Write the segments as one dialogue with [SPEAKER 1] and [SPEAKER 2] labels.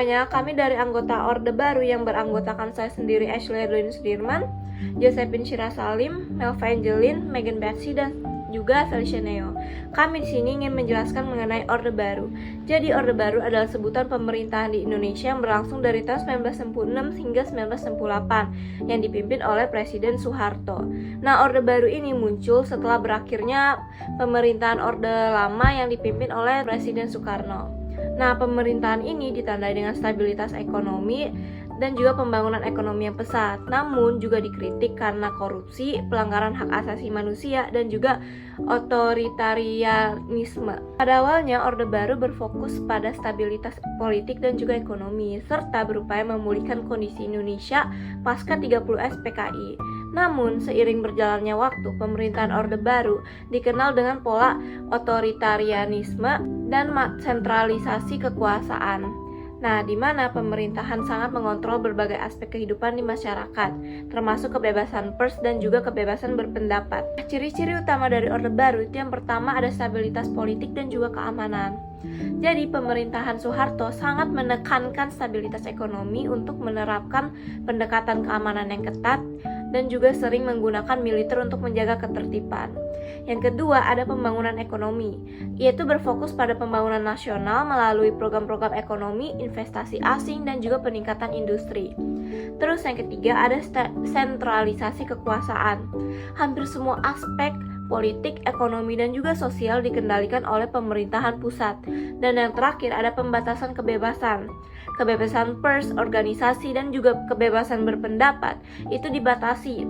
[SPEAKER 1] semuanya, kami dari anggota Orde Baru yang beranggotakan saya sendiri, Ashley Edwin Sudirman, Josephine Shira Salim, Melva Angelin, Megan Betsy, dan juga Felicia Neo. Kami di sini ingin menjelaskan mengenai Orde Baru. Jadi Orde Baru adalah sebutan pemerintahan di Indonesia yang berlangsung dari tahun 1996 hingga 1998 yang dipimpin oleh Presiden Soeharto. Nah, Orde Baru ini muncul setelah berakhirnya pemerintahan Orde Lama yang dipimpin oleh Presiden Soekarno. Nah, pemerintahan ini ditandai dengan stabilitas ekonomi dan juga pembangunan ekonomi yang pesat, namun juga dikritik karena korupsi, pelanggaran hak asasi manusia, dan juga otoritarianisme. Pada awalnya, Orde Baru berfokus pada stabilitas politik dan juga ekonomi, serta berupaya memulihkan kondisi Indonesia pasca 30 PKI. Namun, seiring berjalannya waktu, pemerintahan Orde Baru dikenal dengan pola otoritarianisme dan sentralisasi kekuasaan. Nah, di mana pemerintahan sangat mengontrol berbagai aspek kehidupan di masyarakat, termasuk kebebasan pers dan juga kebebasan berpendapat. Ciri-ciri utama dari Orde Baru itu yang pertama ada stabilitas politik dan juga keamanan. Jadi, pemerintahan Soeharto sangat menekankan stabilitas ekonomi untuk menerapkan pendekatan keamanan yang ketat dan juga sering menggunakan militer untuk menjaga ketertiban. Yang kedua, ada pembangunan ekonomi, yaitu berfokus pada pembangunan nasional melalui program-program ekonomi, investasi asing, dan juga peningkatan industri. Terus yang ketiga, ada sentralisasi kekuasaan. Hampir semua aspek politik, ekonomi, dan juga sosial dikendalikan oleh pemerintahan pusat. Dan yang terakhir, ada pembatasan kebebasan. Kebebasan pers, organisasi, dan juga kebebasan berpendapat itu dibatasi,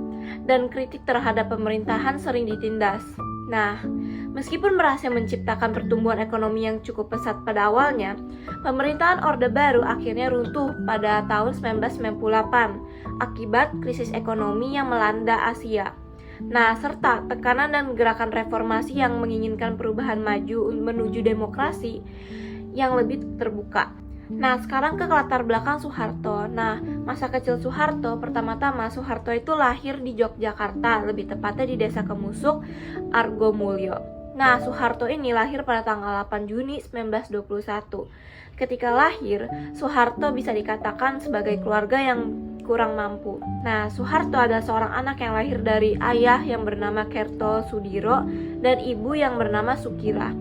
[SPEAKER 1] dan kritik terhadap pemerintahan sering ditindas. Nah, meskipun berhasil menciptakan pertumbuhan ekonomi yang cukup pesat pada awalnya, pemerintahan Orde Baru akhirnya runtuh pada tahun 1998 akibat krisis ekonomi yang melanda Asia. Nah, serta tekanan dan gerakan reformasi yang menginginkan perubahan maju menuju demokrasi yang lebih terbuka. Nah, sekarang ke latar belakang Soeharto. Nah, masa kecil Soeharto, pertama-tama Soeharto itu lahir di Yogyakarta, lebih tepatnya di Desa Kemusuk, Argomulyo. Nah, Soeharto ini lahir pada tanggal 8 Juni 1921. Ketika lahir, Soeharto bisa dikatakan sebagai keluarga yang kurang mampu. Nah, Soeharto adalah seorang anak yang lahir dari ayah yang bernama Kertosudiro dan ibu yang bernama Sukira.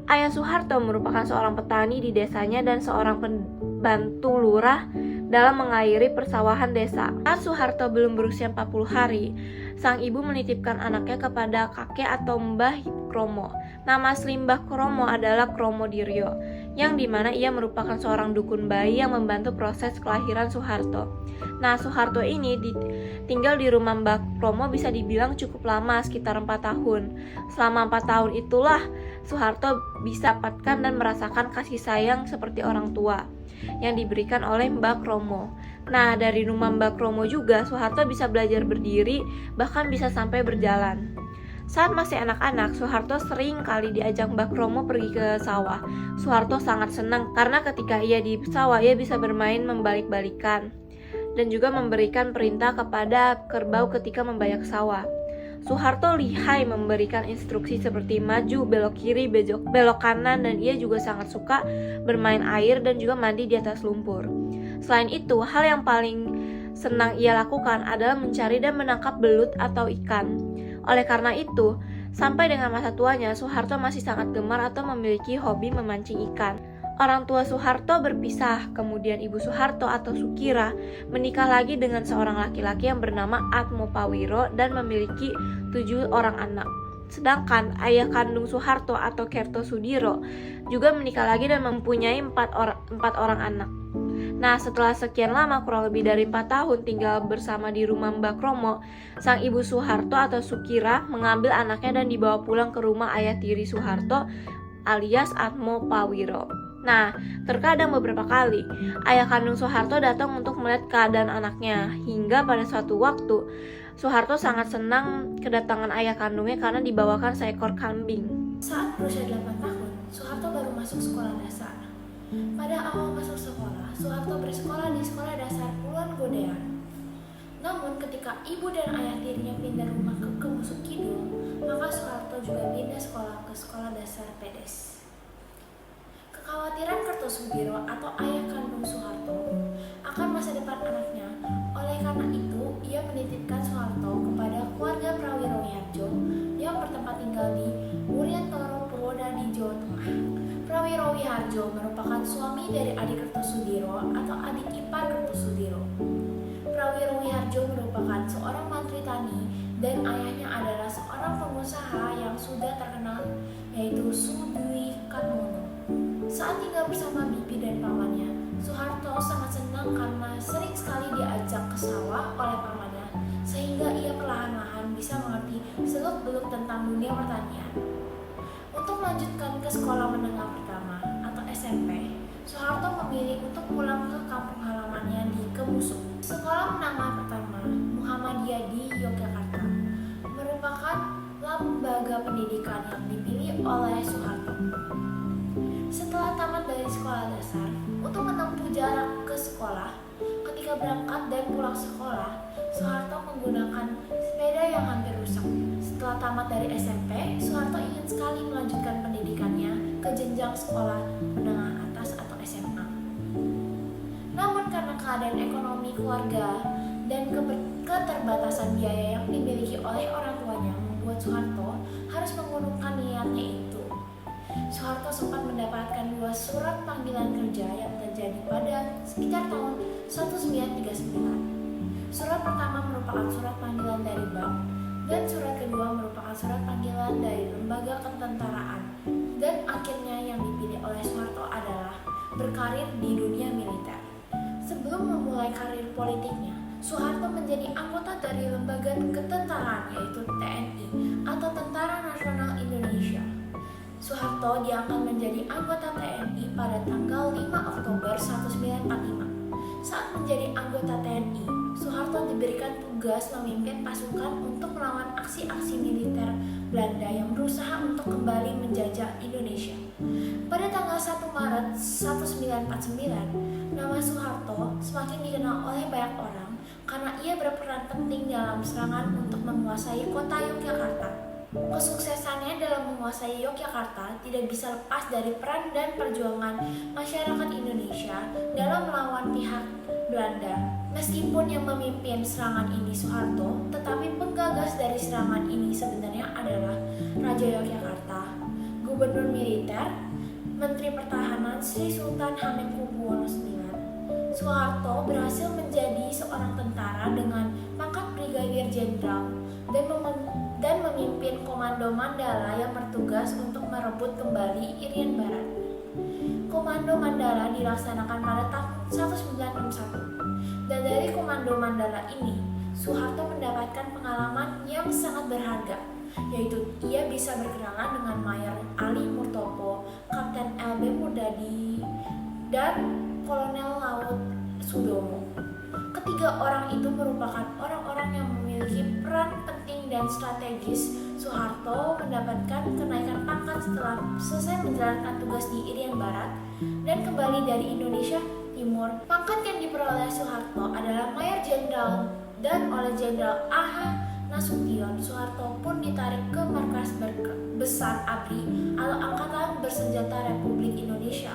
[SPEAKER 1] Ayah Soeharto merupakan seorang petani di desanya dan seorang pembantu lurah dalam mengairi persawahan desa. Saat Soeharto belum berusia 40 hari, sang ibu menitipkan anaknya kepada kakek atau Mbah Kromo. Nama asli Mbah Kromo adalah Kromo Diryo, yang dimana ia merupakan seorang dukun bayi yang membantu proses kelahiran Soeharto. Nah, Soeharto ini tinggal di rumah Mbah Kromo bisa dibilang cukup lama, sekitar 4 tahun. Selama 4 tahun itulah Soeharto bisa dapatkan dan merasakan kasih sayang seperti orang tua yang diberikan oleh Mbah Kromo. Nah, dari rumah Mbah Kromo juga Soeharto bisa belajar berdiri, bahkan bisa sampai berjalan. Saat masih anak-anak, Soeharto sering kali diajak Mbah Kromo pergi ke sawah. Soeharto sangat senang karena ketika ia di sawah, ia bisa bermain membalik-balikan dan juga memberikan perintah kepada kerbau ketika membayak sawah. Soeharto lihai memberikan instruksi seperti maju, belok kiri, belok kanan, dan ia juga sangat suka bermain air dan juga mandi di atas lumpur. Selain itu, hal yang paling senang ia lakukan adalah mencari dan menangkap belut atau ikan. Oleh karena itu, sampai dengan masa tuanya, Soeharto masih sangat gemar atau memiliki hobi memancing ikan. Orang tua Soeharto berpisah, kemudian ibu Soeharto atau Sukira menikah lagi dengan seorang laki-laki yang bernama Atmopawiro dan memiliki 7 orang anak. Sedangkan ayah kandung Soeharto atau Kertosudiro juga menikah lagi dan mempunyai 4 orang anak. Nah, setelah sekian lama, kurang lebih dari 4 tahun tinggal bersama di rumah Mbah Kromo, sang ibu Soeharto atau Sukira mengambil anaknya dan dibawa pulang ke rumah ayah tiri Soeharto alias Atmopawiro. Nah, terkadang beberapa kali ayah kandung Soeharto datang untuk melihat keadaan anaknya, hingga pada suatu waktu Soeharto sangat senang kedatangan ayah kandungnya karena dibawakan seekor kambing.
[SPEAKER 2] Saat berusia 8 tahun, Soeharto baru masuk sekolah dasar. Pada awal masuk sekolah, Soeharto bersekolah di sekolah dasar Puluhan Godean. Namun ketika ibu dan ayah tirinya pindah rumah ke Kemusuk Kidul, maka Soeharto juga pindah sekolah ke sekolah dasar Pedes. Kekhawatiran Kertosudiro atau ayah kandung Soeharto akan masa depan anaknya. Oleh karena itu, ia menitipkan Soeharto kepada keluarga Prawirowiharjo yang bertempat tinggal di Wuryantoro, Purwodadi, Jawa Tengah. Prawirowiharjo merupakan suami dari Adi Kertosudiro atau adik ipar Kertosudiro. Prawirowiharjo merupakan seorang mantri tani dan ayahnya adalah seorang pengusaha yang sudah terkenal, yaitu Sudwi Katmono. Saat tinggal bersama bibi dan pamannya, Soeharto sangat senang karena sering sekali diajak ke sawah oleh pamannya, sehingga ia perlahan-lahan bisa mengerti seluk-beluk tentang dunia pertanian. Untuk melanjutkan ke sekolah menengah pertama atau SMP, Soeharto memilih untuk pulang ke kampung halamannya di Kemusuk. Sekolah menengah pertama Muhammadiyah di Yogyakarta merupakan lembaga pendidikan yang dipilih oleh Soeharto. Setelah tamat dari sekolah dasar, untuk menempuh jarak ke sekolah, ketika berangkat dan pulang sekolah, Soeharto menggunakan sepeda yang hampir rusak. Setelah tamat dari SMP, Soeharto ingin sekali melanjutkan pendidikannya ke jenjang sekolah menengah atas atau SMA. Namun karena keadaan ekonomi keluarga dan keterbatasan biaya yang dimiliki oleh orang tuanya membuat Soeharto harus mengurungkan niatnya itu. Soeharto sempat mendapatkan 2 surat panggilan kerja yang terjadi pada sekitar tahun 1939. Surat pertama merupakan surat panggilan dari bank dan surat kedua merupakan surat panggilan dari lembaga ketentaraan. Dan akhirnya yang dipilih oleh Soeharto adalah berkarir di dunia militer. Sebelum memulai karir politiknya, Soeharto menjadi anggota dari lembaga ketentaraan yaitu TNI atau Tentara Nasional Indonesia. Soeharto diangkat menjadi anggota TNI pada tanggal 5 Oktober 1945. Saat menjadi anggota TNI, Soeharto diberikan tugas memimpin pasukan untuk melawan aksi-aksi militer Belanda yang berusaha untuk kembali menjajah Indonesia. Pada tanggal 1 Maret 1949, nama Soeharto semakin dikenal oleh banyak orang karena ia berperan penting dalam serangan untuk menguasai kota Yogyakarta. Kesuksesannya dalam menguasai Yogyakarta tidak bisa lepas dari peran dan perjuangan masyarakat Indonesia dalam melawan pihak Belanda. Meskipun yang memimpin serangan ini Soeharto, tetapi penggagas dari serangan ini sebenarnya adalah Raja Yogyakarta, Gubernur Militer, Menteri Pertahanan Sri Sultan Hamengkubuwono IX. Soeharto berhasil menjadi seorang tentara dengan pangkat Brigadir Jenderal dan memimpin Komando Mandala yang bertugas untuk merebut kembali Irian Barat. Komando Mandala dilaksanakan pada tahun 1961, dan dari Komando Mandala ini, Soeharto mendapatkan pengalaman yang sangat berharga, yaitu ia bisa berkenalan dengan Mayor Ali Murtopo, Kapten LB Murdadi, dan Kolonel Laut Sudomo. Ketiga orang itu merupakan orang-orang yang memiliki peran penting dan strategis. Soeharto mendapatkan kenaikan pangkat setelah selesai menjalankan tugas di Irian Barat dan kembali dari Indonesia Timur. Pangkat yang diperoleh Soeharto adalah Mayor Jenderal, dan oleh Jenderal A.H. Nasution, Soeharto pun ditarik ke Markas Besar ABRI atau Angkatan Bersenjata Republik Indonesia.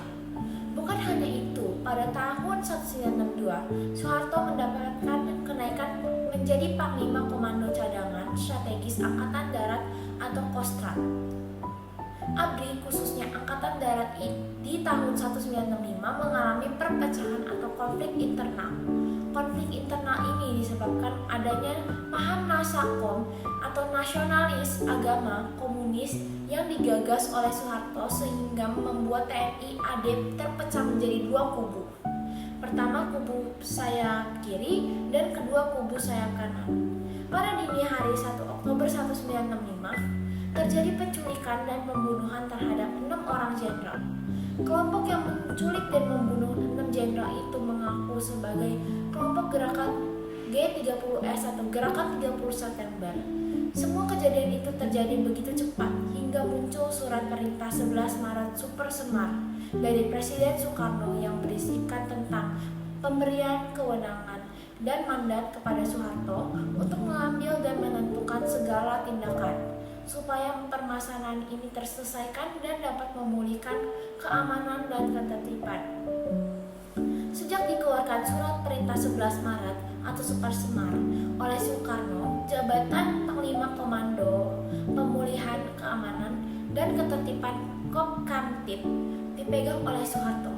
[SPEAKER 2] Bukan hanya itu, pada tahun 1962, Soeharto mendapatkan kenaikan menjadi Panglima Komando Cadangan Strategis Angkatan Darat atau Kostrad. ABRI, khususnya Angkatan Darat di tahun 1965 mengalami perpecahan atau konflik internal. Konflik internal ini disebabkan adanya paham nasakom atau nasionalis agama komunis yang digagas oleh Soeharto sehingga membuat TNI AD terpecah menjadi 2 kubu. Pertama kubu sayap kiri dan kedua kubu sayap kanan. Pada dini hari 1 Oktober 1965 terjadi penculikan dan pembunuhan terhadap 6 orang jenderal. Kelompok yang menculik dan membunuh 6 jenderal itu mengaku sebagai kelompok gerakan G30S atau Gerakan 30 September. Semua kejadian itu terjadi begitu cepat hingga muncul surat perintah 11 Maret Super Semar dari Presiden Soekarno yang berisikan tentang pemberian kewenangan dan mandat kepada Soeharto untuk mengambil dan menentukan segala tindakan. supaya permasalahan ini terselesaikan dan dapat memulihkan keamanan dan ketertiban. Sejak dikeluarkan Surat Perintah 11 Maret atau Supersemar oleh Soekarno, jabatan Panglima Komando Pemulihan Keamanan dan Ketertiban Kopkamtib dipegang oleh Soeharto.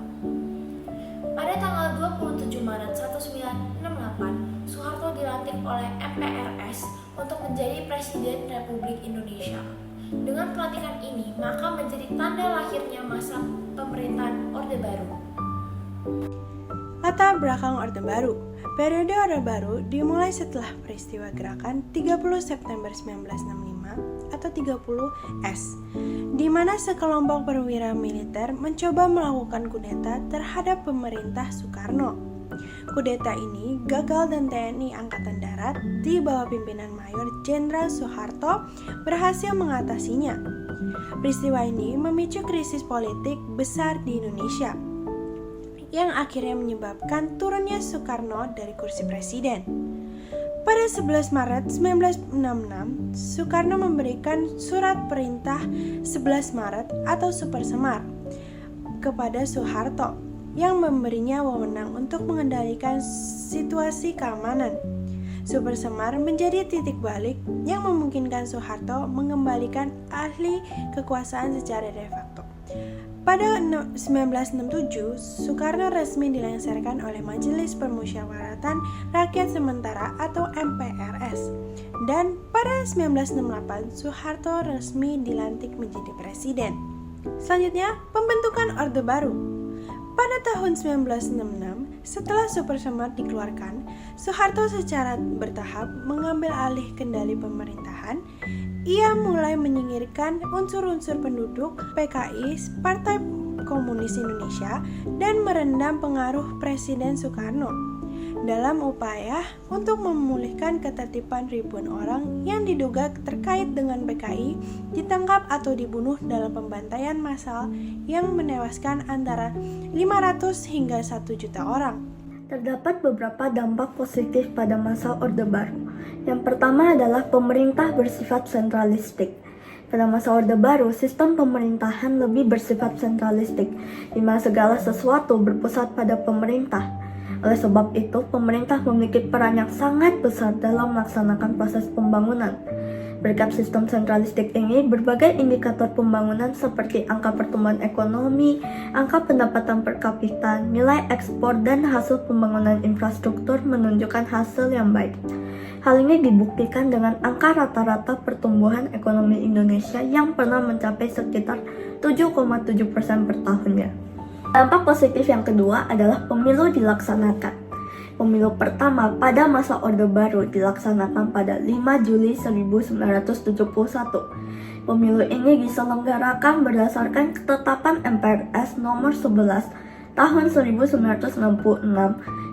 [SPEAKER 2] Pada tanggal 27 Maret 1968, Soeharto dilantik oleh MPRS untuk menjadi Presiden Republik Indonesia. Dengan pelantikan ini, maka menjadi tanda lahirnya masa pemerintahan Orde Baru.
[SPEAKER 3] Latar belakang Orde Baru. Periode Orde Baru dimulai setelah peristiwa gerakan 30 September 1965 atau 30S, di mana sekelompok perwira militer mencoba melakukan kudeta terhadap pemerintah Soekarno. Kudeta ini gagal dan TNI Angkatan Darat di bawah pimpinan Mayor Jenderal Soeharto berhasil mengatasinya. Peristiwa ini memicu krisis politik besar di Indonesia, yang akhirnya menyebabkan turunnya Soekarno dari kursi presiden. Pada 11 Maret 1966, Soekarno memberikan Surat Perintah 11 Maret atau Supersemar kepada Soeharto yang memberinya wewenang untuk mengendalikan situasi keamanan. Supersemar menjadi titik balik yang memungkinkan Soeharto mengembalikan alih kekuasaan secara de facto. Pada 1967, Soekarno resmi dilengsarkan oleh Majelis Permusyawaratan Rakyat Sementara atau MPRS. Dan pada 1968, Soeharto resmi dilantik menjadi presiden. Selanjutnya, pembentukan Orde Baru. Pada tahun 1966, setelah Supersemar dikeluarkan, Soeharto secara bertahap mengambil alih kendali pemerintahan. Ia mulai menyingkirkan unsur-unsur penduduk PKI, Partai Komunis Indonesia, dan merendam pengaruh Presiden Soekarno dalam upaya untuk memulihkan ketertiban ribuan orang yang diduga terkait dengan PKI ditangkap atau dibunuh dalam pembantaian massal yang menewaskan antara 500 hingga 1 juta orang.
[SPEAKER 4] Terdapat beberapa dampak positif pada masa Orde Baru. Yang pertama adalah pemerintah bersifat sentralistik. Pada masa Orde Baru, sistem pemerintahan lebih bersifat sentralistik, di mana segala sesuatu berpusat pada pemerintah. Oleh sebab itu, pemerintah memiliki peran yang sangat besar dalam melaksanakan proses pembangunan. Berkat sistem sentralistik ini, berbagai indikator pembangunan seperti angka pertumbuhan ekonomi, angka pendapatan per kapita, nilai ekspor, dan hasil pembangunan infrastruktur menunjukkan hasil yang baik. Hal ini dibuktikan dengan angka rata-rata pertumbuhan ekonomi Indonesia yang pernah mencapai sekitar 7,7% per tahunnya. Dampak positif yang kedua adalah pemilu dilaksanakan. Pemilu pertama pada masa Orde Baru dilaksanakan pada 5 Juli 1971. Pemilu ini diselenggarakan berdasarkan ketetapan MPRS nomor 11 tahun 1966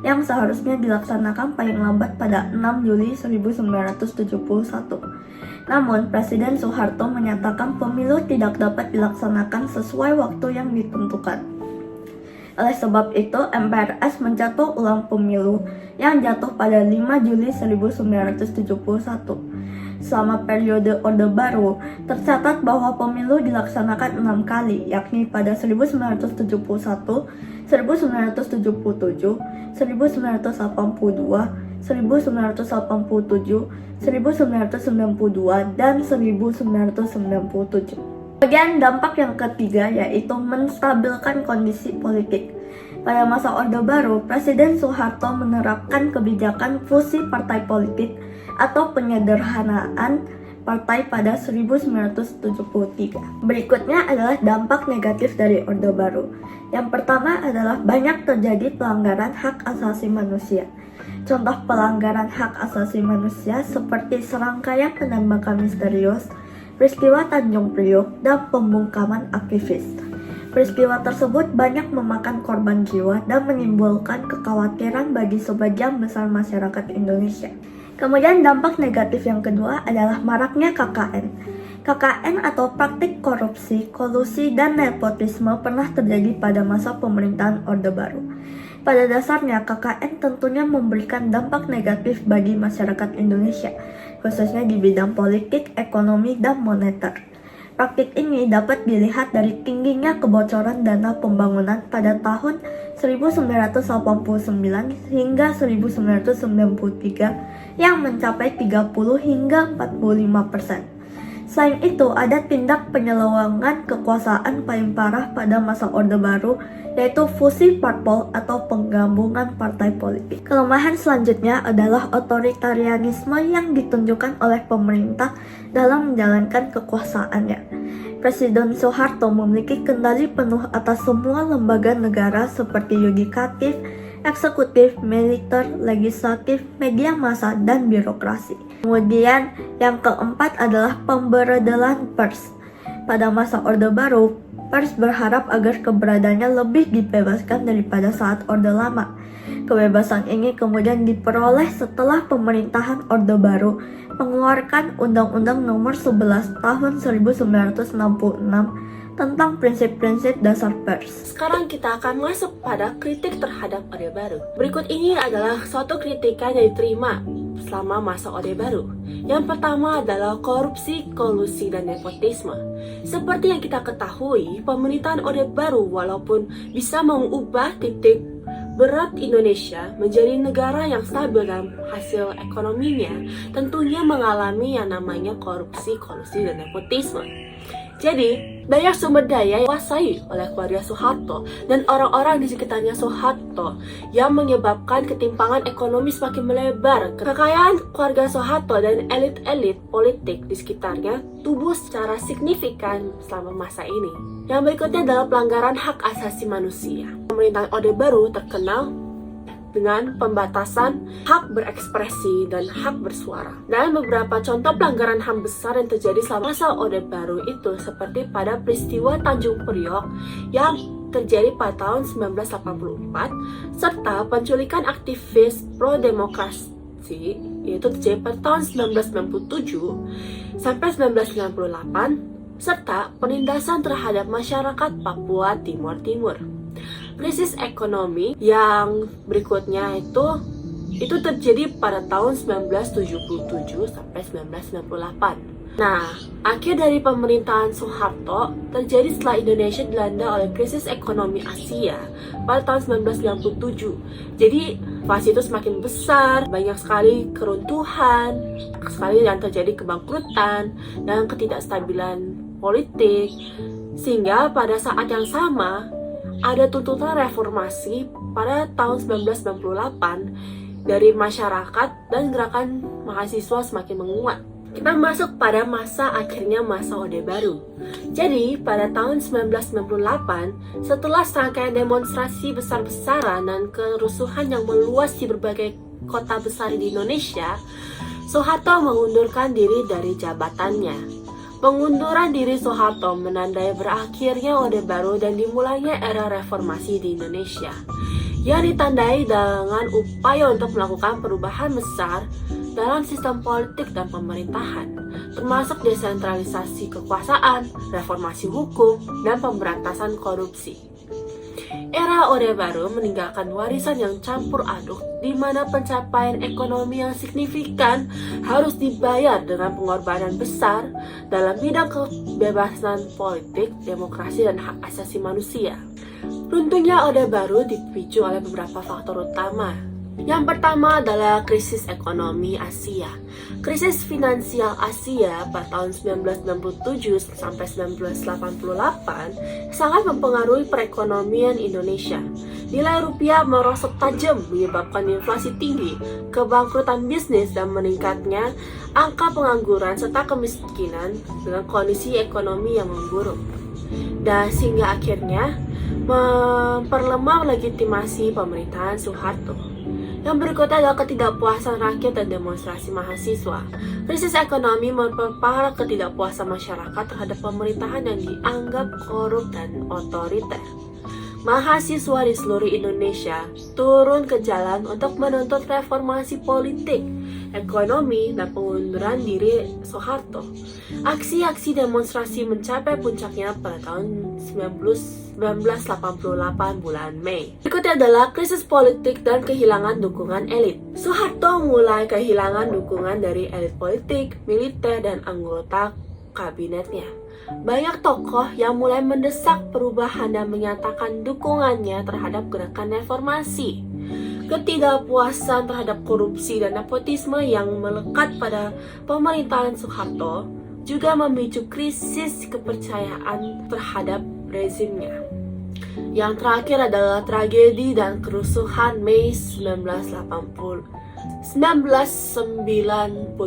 [SPEAKER 4] yang seharusnya dilaksanakan paling lambat pada 6 Juli 1971. Namun, Presiden Soeharto menyatakan pemilu tidak dapat dilaksanakan sesuai waktu yang ditentukan. Oleh sebab itu, MPRS mencatat ulang pemilu yang jatuh pada 5 Juli 1971. Selama periode Orde Baru, tercatat bahwa pemilu dilaksanakan 6 kali, yakni pada 1971, 1977, 1982, 1987, 1992, dan 1997. Bagian dampak yang ketiga yaitu menstabilkan kondisi politik. Pada masa Orde Baru, Presiden Soeharto menerapkan kebijakan fusi partai politik atau penyederhanaan partai pada 1973. Berikutnya adalah dampak negatif dari Orde Baru. Yang pertama adalah banyak terjadi pelanggaran hak asasi manusia. Contoh pelanggaran hak asasi manusia seperti serangkaian penembakan misterius, peristiwa Tanjung Priok, dan pembungkaman aktivis. Peristiwa tersebut banyak memakan korban jiwa dan menimbulkan kekhawatiran bagi sebagian besar masyarakat Indonesia. Kemudian dampak negatif yang kedua adalah maraknya KKN. KKN atau praktik korupsi, kolusi, dan nepotisme pernah terjadi pada masa pemerintahan Orde Baru. Pada dasarnya, KKN tentunya memberikan dampak negatif bagi masyarakat Indonesia. khususnya di bidang politik, ekonomi, dan moneter. Praktik ini dapat dilihat dari tingginya kebocoran dana pembangunan pada tahun 1989 hingga 1993 yang mencapai 30 hingga 45%. Selain itu, ada tindak penyelewengan kekuasaan paling parah pada masa Orde Baru, yaitu fusi parpol atau penggabungan partai politik. Kelemahan selanjutnya adalah otoritarianisme yang ditunjukkan oleh pemerintah dalam menjalankan kekuasaannya. Presiden Soeharto memiliki kendali penuh atas semua lembaga negara seperti yudikatif, eksekutif, militer, legislatif, media massa, dan birokrasi. Kemudian yang keempat adalah pemberedelan pers. Pada masa Orde Baru, pers berharap agar keberadaannya lebih dibebaskan daripada saat Orde Lama. Kebebasan ini kemudian diperoleh setelah pemerintahan Orde Baru mengeluarkan Undang-Undang Nomor 11 Tahun 1966 tentang prinsip-prinsip dasar pers.
[SPEAKER 5] Sekarang kita akan masuk pada kritik terhadap Orde Baru. Berikut ini adalah suatu kritikan yang diterima selama masa Orde Baru. Yang pertama adalah korupsi, kolusi, dan nepotisme. Seperti yang kita ketahui, pemerintahan Orde Baru walaupun bisa mengubah titik berat Indonesia menjadi negara yang stabil dalam hasil ekonominya, tentunya mengalami yang namanya korupsi, kolusi, dan nepotisme. Jadi, banyak sumber daya yang dikuasai oleh keluarga Soeharto dan orang-orang di sekitarnya Soeharto yang menyebabkan ketimpangan ekonomi semakin melebar. Kekayaan keluarga Soeharto dan elit-elit politik di sekitarnya tumbuh secara signifikan selama masa ini. Yang berikutnya adalah pelanggaran hak asasi manusia. Pemerintahan Orde Baru terkenal dengan pembatasan hak berekspresi dan hak bersuara. Dan beberapa contoh pelanggaran HAM besar yang terjadi selama masa Orde Baru itu seperti pada peristiwa Tanjung Priok yang terjadi pada tahun 1984 serta penculikan aktivis pro-demokrasi yaitu terjadi pada tahun 1997 sampai 1998 serta penindasan terhadap masyarakat Papua Timur. Krisis ekonomi yang berikutnya itu terjadi pada tahun 1977 sampai 1998. Nah, akhir dari pemerintahan Soeharto terjadi setelah Indonesia dilanda oleh krisis ekonomi Asia pada tahun 1997. Jadi, fase itu semakin besar, banyak sekali keruntuhan, sekali yang terjadi kebangkrutan dan ketidakstabilan politik, sehingga pada saat yang sama ada tuntutan reformasi pada tahun 1998 dari masyarakat dan gerakan mahasiswa semakin menguat. Kita masuk pada akhirnya masa Orde Baru. Jadi, pada tahun 1998, setelah serangkaian demonstrasi besar-besaran dan kerusuhan yang meluas di berbagai kota besar di Indonesia, Soeharto mengundurkan diri dari jabatannya. Pengunduran diri Soeharto menandai berakhirnya Orde Baru dan dimulainya era reformasi di Indonesia, yang ditandai dengan upaya untuk melakukan perubahan besar dalam sistem politik dan pemerintahan, termasuk desentralisasi kekuasaan, reformasi hukum, dan pemberantasan korupsi. Era Orde Baru meninggalkan warisan yang campur aduk, di mana pencapaian ekonomi yang signifikan harus dibayar dengan pengorbanan besar dalam bidang kebebasan politik, demokrasi, dan hak asasi manusia. Runtuhnya Orde Baru dipicu oleh beberapa faktor utama. Yang pertama adalah krisis ekonomi Asia. Krisis finansial Asia pada tahun 1997 sampai 1988 sangat mempengaruhi perekonomian Indonesia. Nilai rupiah merosot tajam menyebabkan inflasi tinggi, kebangkrutan bisnis, dan meningkatnya angka pengangguran serta kemiskinan dengan kondisi ekonomi yang memburuk. Dan sehingga akhirnya memperlemah legitimasi pemerintahan Soeharto. Yang berikutnya adalah ketidakpuasan rakyat dan demonstrasi mahasiswa. Krisis ekonomi memperparah ketidakpuasan masyarakat terhadap pemerintahan yang dianggap korup dan otoriter. Mahasiswa di seluruh Indonesia turun ke jalan untuk menuntut reformasi politik ekonomi, dan pengunduran diri Soeharto. Aksi-aksi demonstrasi mencapai puncaknya pada tahun 1988 bulan Mei. Berikutnya adalah krisis politik dan kehilangan dukungan elit. Soeharto mulai kehilangan dukungan dari elit politik, militer, dan anggota kabinetnya. Banyak tokoh yang mulai mendesak perubahan dan menyatakan dukungannya terhadap gerakan reformasi. Ketidakpuasan terhadap korupsi dan nepotisme yang melekat pada pemerintahan Soeharto juga memicu krisis kepercayaan terhadap rezimnya. Yang terakhir adalah tragedi dan kerusuhan Mei 1998.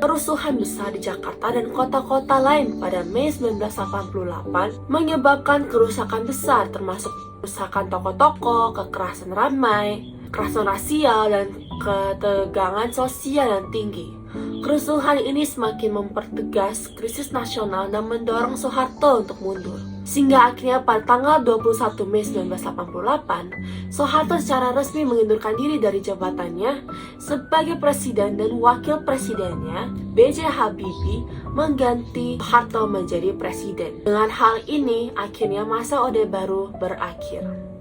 [SPEAKER 5] Kerusuhan besar di Jakarta dan kota-kota lain pada Mei 1988 menyebabkan kerusakan besar termasuk kerusakan toko-toko, kekerasan ramai, kekerasan rasial, dan ketegangan sosial yang tinggi. Kerusuhan ini semakin mempertegas krisis nasional dan mendorong Soeharto untuk mundur. Sehingga akhirnya pada tanggal 21 Mei 1988, Soeharto secara resmi mengundurkan diri dari jabatannya sebagai presiden dan wakil presidennya, B.J. Habibie, mengganti Soeharto menjadi presiden. Dengan hal ini, akhirnya masa Orde Baru berakhir.